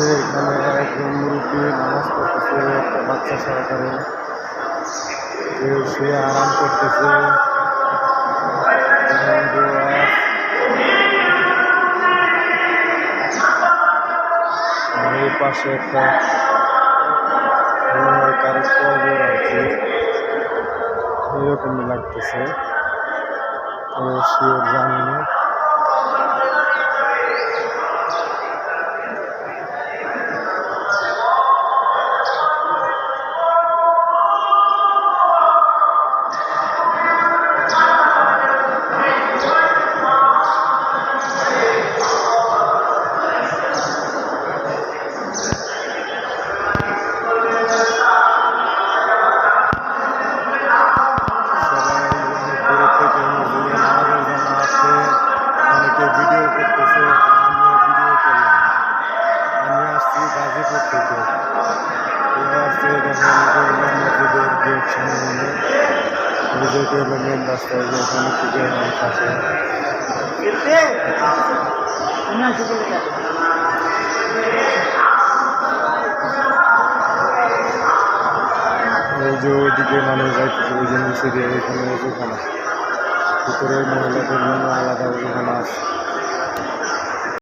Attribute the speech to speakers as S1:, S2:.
S1: যে এখানে একজন মুরব্বী নামাজ পড়তেছে একটা বাচ্চা সহকারে, কেউ শুয়ে আরাম করতেছে। এই পাশে একটা কারো কবর আর কি এরকমই লাগতেছে, শিওর জানি না। ভিডিও করতেছে, আমিও ভিডিও করলাম। আমি আসছি গাজীপুর থেকে, আসছে মসজিদের গেট সামনে, যেটি হলো মেন রাস্তায়, যে ওখানে থেকে মানুষ আসে। ওই যে ওইদিকে মানুষ যাইতেছে, ওই যে নিচে দিয়ে ওইখানে ওখানে ভিতরে মহিলাদের জন্য আলাদা ওখানে আছে।